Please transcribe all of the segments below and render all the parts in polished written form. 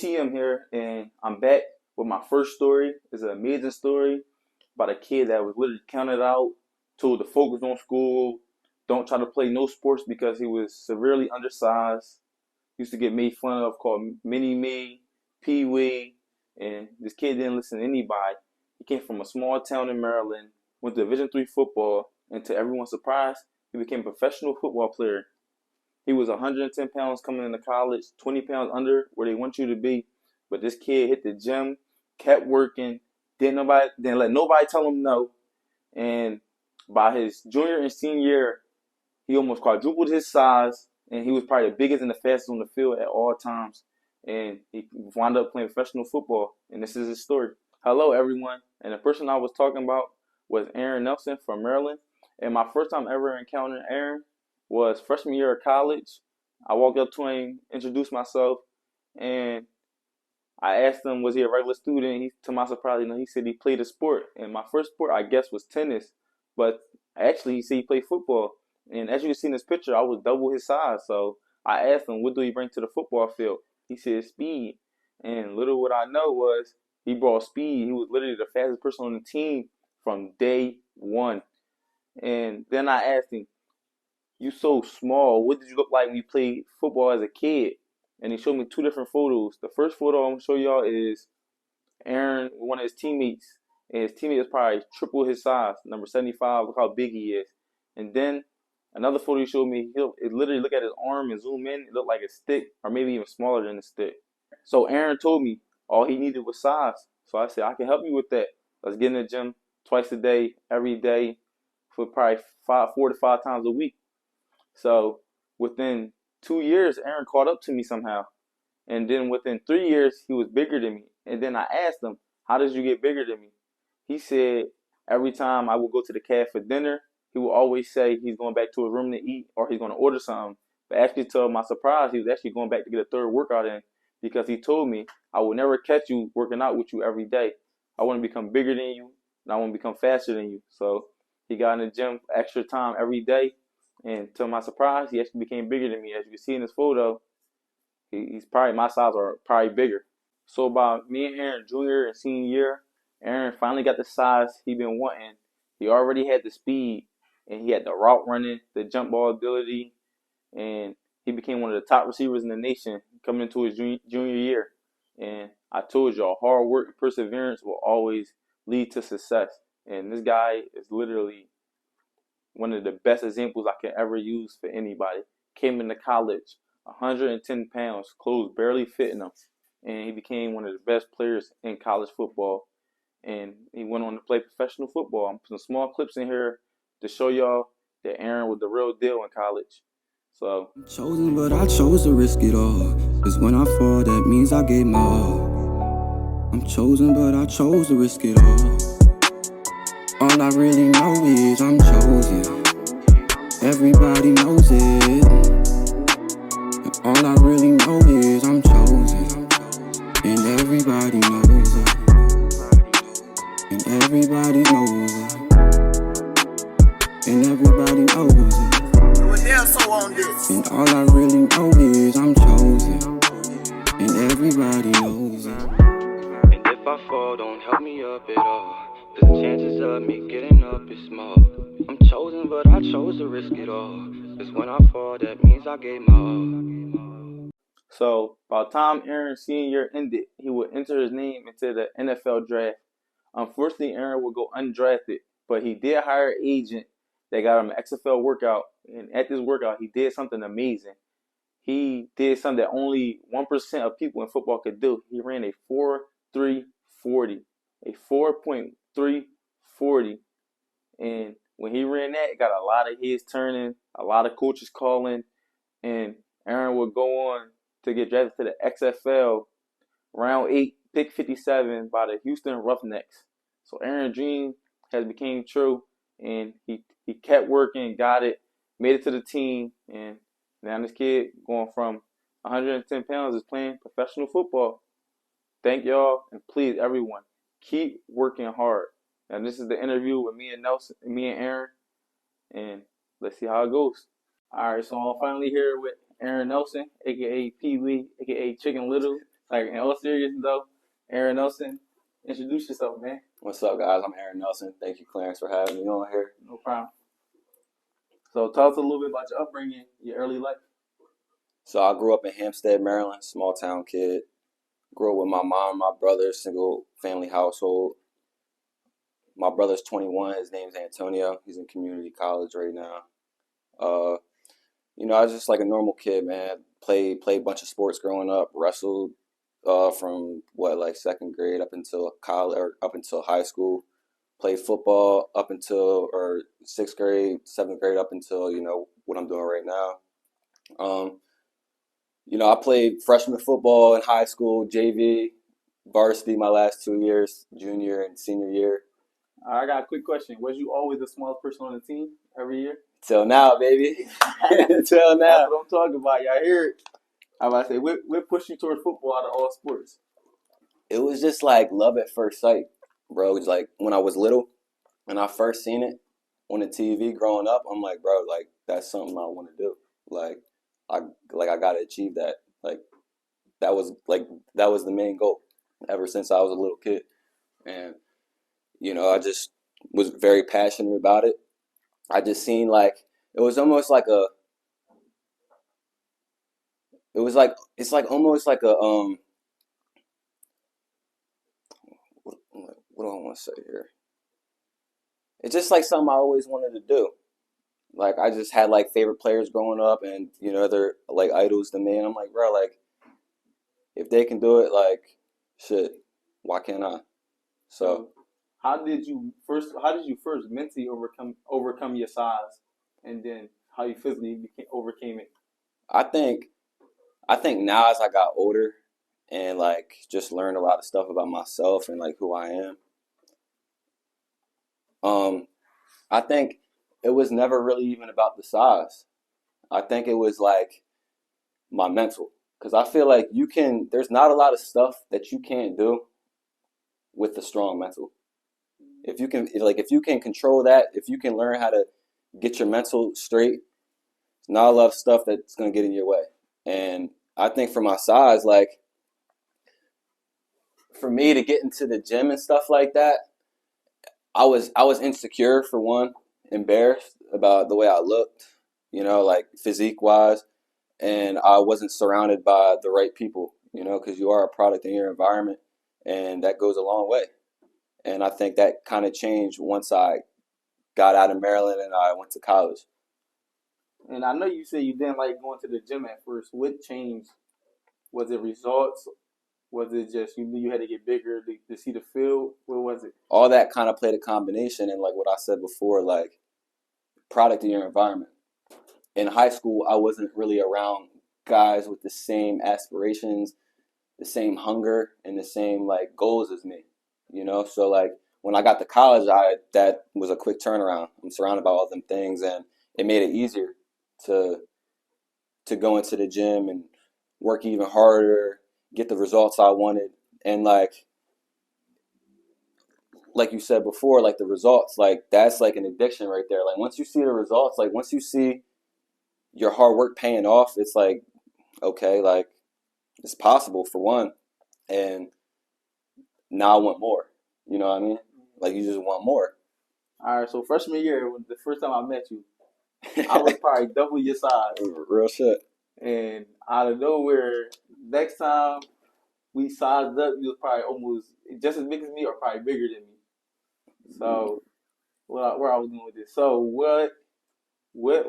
OTM here, and I'm back with my first story. It's an amazing story about a kid that was literally counted out, told to focus on school, don't try to play no sports because he was severely undersized. Used to get made fun of, called Mini Me, Pee Wee, and this kid didn't listen to anybody. He came from a small town in Maryland, went to Division III football, and to everyone's surprise, he became a professional football player. He was 110 pounds coming into college, 20 pounds under where they want you to be. But this kid hit the gym, kept working, didn't let nobody tell him no. And by his junior and senior year, he almost quadrupled his size, and he was probably the biggest and the fastest on the field at all times. And he wound up playing professional football, and this is his story. Hello, everyone. And the person I was talking about was Aaron Nelson from Maryland. And my first time ever encountering Aaron was freshman year of college. I walked up to him, introduced myself, and I asked him, was he a regular student? To my surprise, he said he played a sport. And my first sport, I guess, was tennis. But actually, he said he played football. And as you can see in this picture, I was double his size. So I asked him, what do he bring to the football field? He said speed. And little what I know was he brought speed. He was literally the fastest person on the team from day one. And then I asked him, you so small, what did you look like when you played football as a kid? And he showed me two different photos. The first photo I'm going to show y'all is Aaron, one of his teammates. And his teammate is probably triple his size, number 75. Look how big he is. And then another photo he showed me, it literally look at his arm and zoom in. It looked like a stick, or maybe even smaller than a stick. So Aaron told me all he needed was size. So I said, I can help you with that. Let's get in the gym twice a day, every day, for probably 4 to 5 times a week. So within 2 years, Aaron caught up to me somehow. And then within 3 years, he was bigger than me. And then I asked him, how did you get bigger than me? He said every time I would go to the cafe for dinner, he would always say he's going back to his room to eat or he's going to order something. But actually, to my surprise, he was actually going back to get a third workout in because he told me, I will never catch you working out with you every day. I want to become bigger than you, and I want to become faster than you. So he got in the gym extra time every day. And to my surprise, he actually became bigger than me. As you can see in this photo, he's probably my size or probably bigger. So by me and Aaron junior and senior year, Aaron finally got the size he been wanting. He already had the speed, and he had the route running, the jump ball ability, and he became one of the top receivers in the nation coming into his junior year. And I told y'all, hard work and perseverance will always lead to success. And this guy is literally one of the best examples I can ever use for anybody. Came into college, 110 pounds, clothes barely fitting him. And he became one of the best players in college football. And he went on to play professional football. I'm putting small clips in here to show y'all that Aaron was the real deal in college. So I'm chosen, but I chose to risk it all. Cause when I fall, that means I gave my all. I'm chosen, but I chose to risk it all. All I really know is I'm chosen. Everybody knows it. And all I really know is I'm chosen. And everybody knows it. And everybody knows it. And everybody knows it. And all I really know is I'm chosen. And everybody knows it. And if I fall, don't help me up at all. Cause the chances of me getting up is small. I'm chosen, but I chose to risk it all. Cause when I fall, that means I gave my all. So by the time Aaron's senior year ended, he would enter his name into the NFL draft. Unfortunately, Aaron would go undrafted, but he did hire an agent that got him an XFL workout. And at this workout, he did something amazing. He did something that only 1% of people in football could do. He ran a 4.340, a 4.340. And when he ran that, it got a lot of heads turning, a lot of coaches calling, and Aaron would go on to get drafted to the XFL round 8, pick 57 by the Houston Roughnecks. So Aaron's dream has become true, and he kept working, got it, made it to the team, and now this kid going from 110 pounds is playing professional football. Thank y'all, and please, everyone, keep working hard. And this is the interview with me and Aaron, and let's see how it goes. All right, so I'm finally here with Aaron Nelson, aka Pee Wee, aka Chicken Little. Like in all seriousness though, Aaron Nelson, introduce yourself, man. What's up, guys? I'm Aaron Nelson. Thank you, Clarence, for having me on here. No problem. So tell us a little bit about your upbringing, your early life. So I grew up in Hampstead, Maryland, small town kid. Grew up with my mom, my brother, single family household. My brother's 21. His name's Antonio. He's in community college right now. Uh, I was just like a normal kid, man. Played a bunch of sports growing up. Wrestled from like second grade up until college or up until high school. Played football up until or sixth grade, seventh grade up until what I'm doing right now. I played freshman football in high school, JV, varsity my last 2 years, junior and senior year. I got a quick question. Was you always the smallest person on the team every year? Till now, baby. Till now. That's what I'm talking about. Y'all hear it? I about to say, what pushed you towards football out of all sports? It was just like love at first sight, bro. It's like when I was little and I first seen it on the TV growing up, I'm like, bro, like that's something I want to do. I gotta achieve that. That was the main goal ever since I was a little kid. And I just was very passionate about it. I just seen it was almost like it's like almost like a what do I want to say here? It's just like something I always wanted to do. Like I just had like favorite players growing up, and they're like idols to me. And I'm like, bro, like if they can do it, like shit, why can't I? So how did you first mentally overcome your size, and then how you physically overcame it? I think now as I got older and like just learned a lot of stuff about myself and like who I am. I think it was never really even about the size. I think it was like my mental. Because I feel like there's not a lot of stuff that you can't do with the strong mental. If you can control that, if you can learn how to get your mental straight, there's not a lot of stuff that's going to get in your way. And I think for my size, like for me to get into the gym and stuff like that, I was insecure for one, embarrassed about the way I looked, like physique wise, and I wasn't surrounded by the right people, because you are a product in your environment, and that goes a long way. And I think that kind of changed once I got out of Maryland and I went to college. And I know you said you didn't like going to the gym at first. What changed? Was it results? Was it just you knew you had to get bigger to see the field? What was it? All that kind of played a combination, and like what I said before, like product in your environment. In high school, I wasn't really around guys with the same aspirations, the same hunger, and the same like goals as me. So like when I got to college, that was a quick turnaround. I'm surrounded by all them things, and it made it easier to go into the gym and work even harder, get the results I wanted. And like you said before, like the results, like that's like an addiction right there. Like once you see the results, like once you see your hard work paying off, it's like, okay, like it's possible for one. And now I want more. You know what I mean? Like you just want more. All right, so freshman year, when the first time I met you, I was probably double your size. Real shit. And out of nowhere, next time we sized up, you was probably almost just as big as me or probably bigger than me. So, where I was going with this. So, what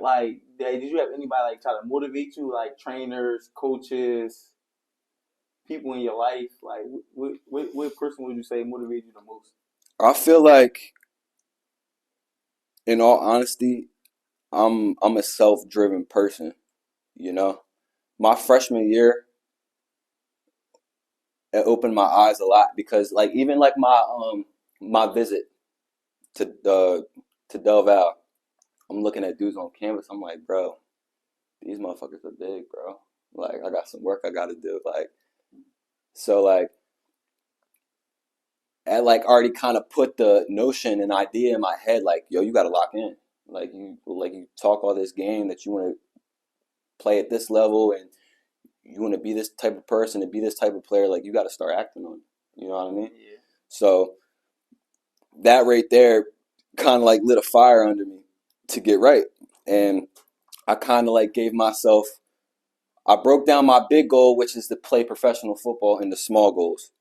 like, did you have anybody like try to motivate you, like trainers, coaches, people in your life? Like, what person would you say motivated you the most? I feel like, in all honesty, I'm a self-driven person. My freshman year, it opened my eyes a lot because like even like my visit to Del Val, I'm looking at dudes on campus. I'm like, bro, these motherfuckers are big, bro. Like I got some work I got to do. Like so like I like already kind of put the notion and idea in my head like, yo, you got to lock in. Like you talk all this game that you want to play at this level, and you want to be this type of person and be this type of player, like you got to start acting on it. You know what I mean? Yeah. So that right there kind of like lit a fire under me to get right. And I kind of like gave myself, I broke down my big goal, which is to play professional football, into small goals.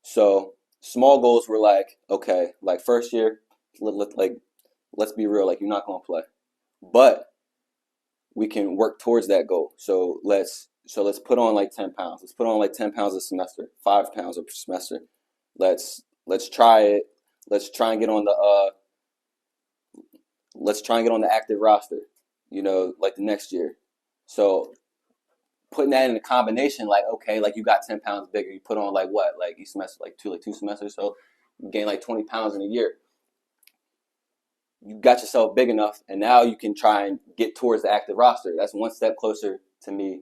So small goals were like, okay, like first year, let's be real, like you're not going to play. But we can work towards that goal. So let's put on like 10 pounds. Let's put on like 10 pounds a semester, 5 pounds a semester. Let's try it. Let's try and get on the active roster, like the next year. So putting that in a combination, like, okay, like you got 10 pounds bigger, you put on like what? Like each semester, like two semesters, so you gain like 20 pounds in a year. You got yourself big enough, and now you can try and get towards the active roster. That's one step closer to me,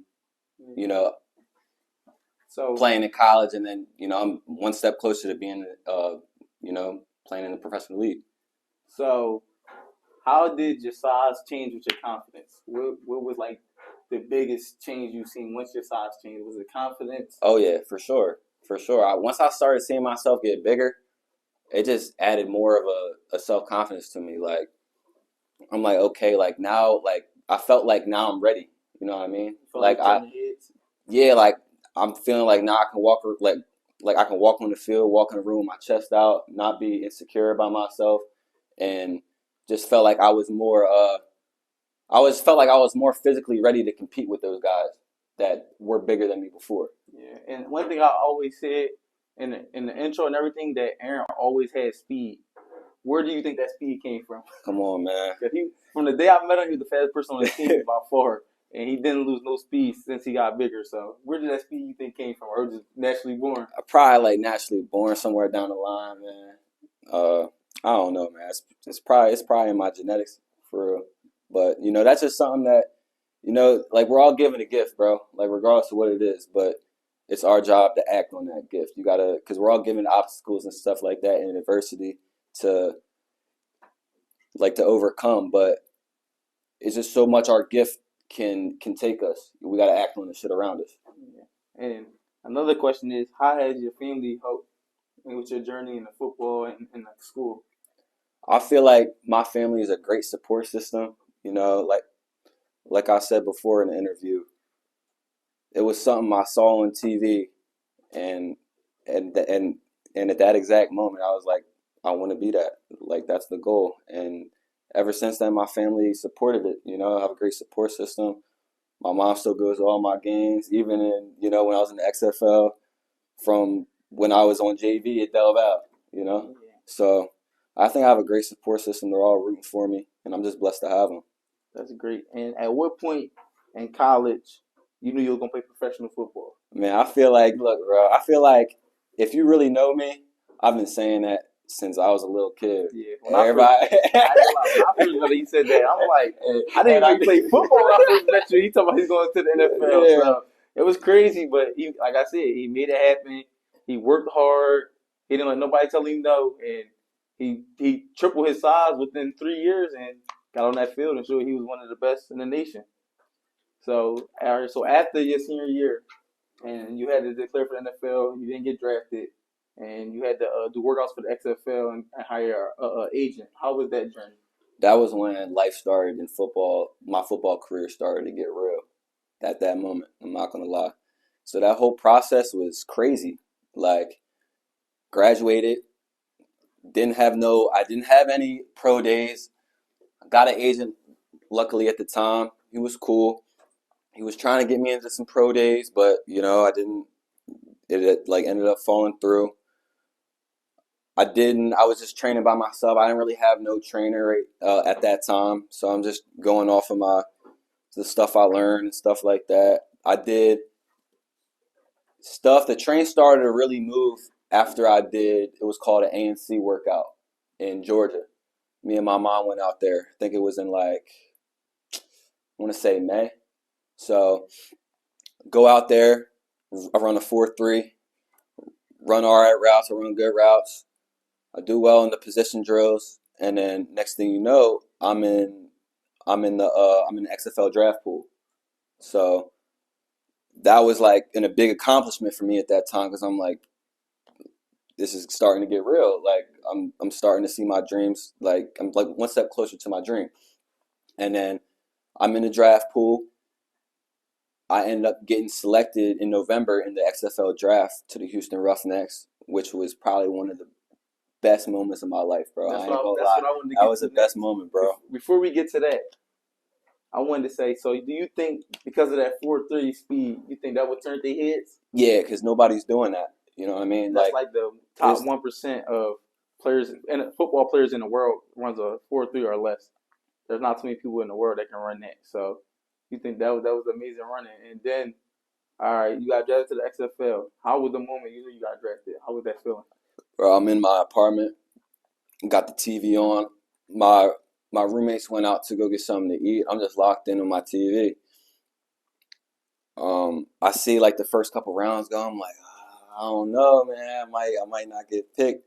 So playing in college, and then, I'm one step closer to being, playing in the professional league. So how did your size change with your confidence? What was like the biggest change you've seen once your size changed? Was it confidence? Oh yeah, for sure. Once I started seeing myself get bigger, it just added more of a self-confidence to me. Like, I'm like, okay, like now, like I felt like now I'm ready. You know what I mean? Like like I'm feeling like now I can walk, like I can walk on the field, walk in the room with my chest out, not be insecure about myself, and just felt like I was more. I always felt like I was more physically ready to compete with those guys that were bigger than me before. Yeah, and one thing I always said in the intro and everything, that Aaron always had speed. Where do you think that speed came from? Come on, man. From the day I met him, he was the fastest person on the team by far, and he didn't lose no speed since he got bigger. So where did that speed you think came from, or just naturally born? Probably like naturally born somewhere down the line, man. I don't know, man. It's probably in my genetics for real. But that's just something that like we're all given a gift, bro. Like regardless of what it is, but it's our job to act on that gift. You gotta, because we're all given obstacles and stuff like that in adversity to overcome. But it's just so much our gift can take us. We gotta act on the shit around us. Yeah. And another question is, how has your family helped with your journey in the football and in the school? I feel like my family is a great support system. Like I said before in the interview, it was something I saw on TV, and at that exact moment, I was like, I want to be that. Like that's the goal. And ever since then, my family supported it. I have a great support system. My mom still goes to all my games, even in when I was in the XFL, from when I was on JV at Del Val. Yeah. So I think I have a great support system. They're all rooting for me, and I'm just blessed to have them. That's great. And at what point in college you knew you were gonna play professional football? Man, I feel like, look, bro, if you really know me, I've been saying that since I was a little kid. Yeah. When I first know that he said that, I'm like, I didn't even play football when I first met you. He talking about he's going to the NFL. Yeah. So it was crazy, but he, like I said, he made it happen. He worked hard. He didn't let nobody tell him no, and he tripled his size within 3 years and got on that field and showed he was one of the best in the nation. So after your senior year, and you had to declare for the NFL, you didn't get drafted, and you had to do workouts for the XFL and hire an agent. How was that journey? That was when life started in football. My football career started to get real at that moment. I'm not going to lie. So that whole process was crazy. Like, graduated, I didn't have any pro days. I got an agent, luckily at the time. He was cool. He was trying to get me into some pro days, but I didn't. It ended up falling through. I was just training by myself. I didn't really have no trainer at that time, so I'm just going off of the stuff I learned and stuff like that. I did stuff. The train started to really move after I did. It was called an ANC workout in Georgia. Me and my mom went out there. I think it was in I want to say May. So go out there. I run a 4.3. Run all right routes. I run good routes. I do well in the position drills, and then next thing you know, I'm in the XFL draft pool. So that was like a big accomplishment for me at that time because I'm like, this is starting to get real. Like I'm starting to see my dreams. Like I'm like one step closer to my dream. And then I'm in the draft pool. I ended up getting selected in November in the XFL draft to the Houston Roughnecks, which was probably one of the best moments of my life, bro. That's I ain't gonna what lie. I wanted to That get was to the next. best moment, bro. Before we get to that, I wanted to say, so do you think because of that 4.3 speed, you think that would turn their heads? Yeah, because nobody's doing that. You know what I mean? That's like the top there's- 1% of players and football players in the world runs a 4.3 or less. There's not too many people in the world that can run that. So you think that was amazing running. And then, all right, you got drafted to the XFL. How was the moment you knew you got drafted? How was that feeling? Bro, I'm in my apartment, got the TV on. My roommates went out to go get something to eat. I'm just locked in on my TV. I see like the first couple rounds go. I'm like, I don't know, man. I might not get picked.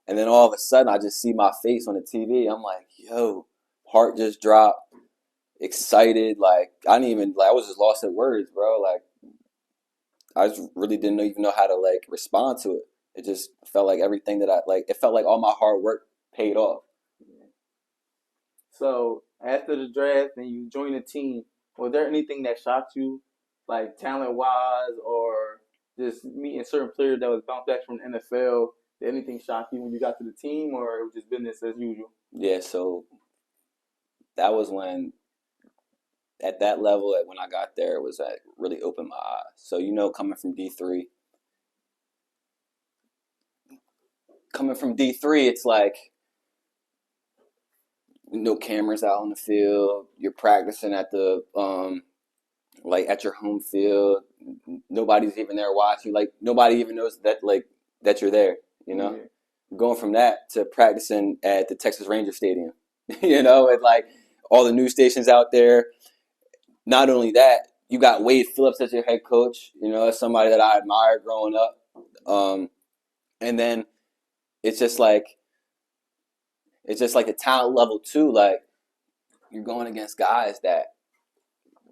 And then all of a sudden, I just see my face on the TV. I'm like, yo, heart just dropped, excited. Like I didn't even like. I was just lost at words, bro. Like I just really didn't even know how to like respond to it. It just felt like everything that I like. It felt like all my hard work paid off. So after the draft and you joined the team, was there anything that shocked you, like talent-wise, or just meeting certain players that was bounced back from the NFL? Did anything shock you when you got to the team, or it was just business as usual? Yeah, so that was when, at that level, when I got there, it was that really opened my eyes. So, coming from D3, it's like no cameras out on the field. You're practicing at the at your home field. Nobody's even there watching. Like nobody even knows that you're there. Yeah. Going from that to practicing at the Texas Ranger Stadium. With like all the news stations out there. Not only that, you got Wade Phillips as your head coach. As somebody that I admired growing up. And then it's just like the talent level too. Like you're going against guys that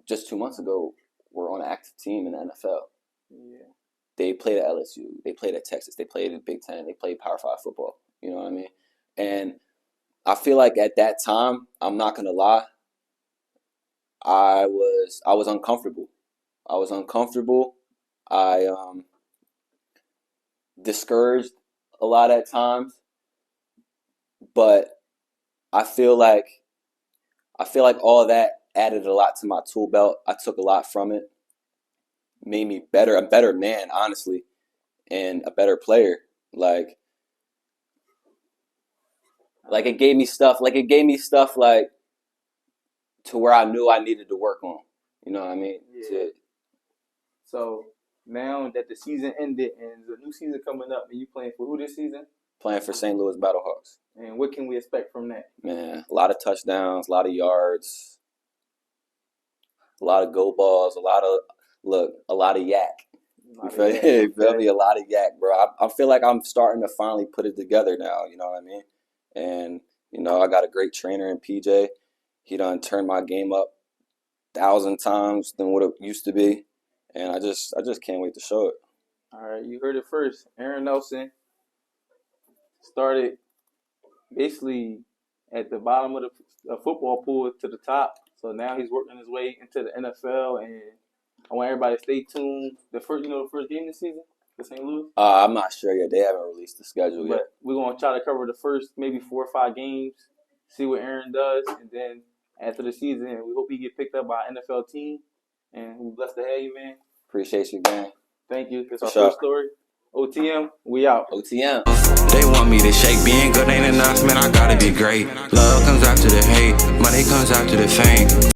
just 2 months ago were on an active team in the NFL. Yeah. They played at LSU. They played at Texas. They played in Big Ten. They played Power 5 football. You know what I mean? And I feel like at that time, I'm not gonna lie, I was uncomfortable. I was uncomfortable. I discouraged a lot at times, but I feel like all of that added a lot to my tool belt. I took a lot from it. Made me a better man, honestly, and a better player. Like it gave me stuff like to where I knew I needed to work on. You know what I mean? Yeah. So now that the season ended and there's a new season coming up, and you playing for who this season? Playing for St. Louis Battlehawks. And what can we expect from that? Man, a lot of touchdowns, a lot of yards, a lot of go balls, a lot of yak. You feel me? A lot of yak, bro. I feel like I'm starting to finally put it together now. You know what I mean? And I got a great trainer in PJ. He done turned my game up 1,000 times than what it used to be, and I just can't wait to show it. All right, you heard it first. Aaron Nelson started basically at the bottom of the football pool to the top. So now he's working his way into the NFL, and I want everybody to stay tuned. The first game this season, the St. Louis. I'm not sure yet. They haven't released the schedule yet. But we're gonna try to cover the first maybe 4 or 5 games, see what Aaron does, and then after the season, we hope he get picked up by an NFL team. And we're blessed to have you, man. Appreciate you, man. Thank you. That's our first story. OTM, we out. OTM. They want me to shake. Being good ain't enough, man. I gotta be great. Love comes after the hate. Money comes after the fame.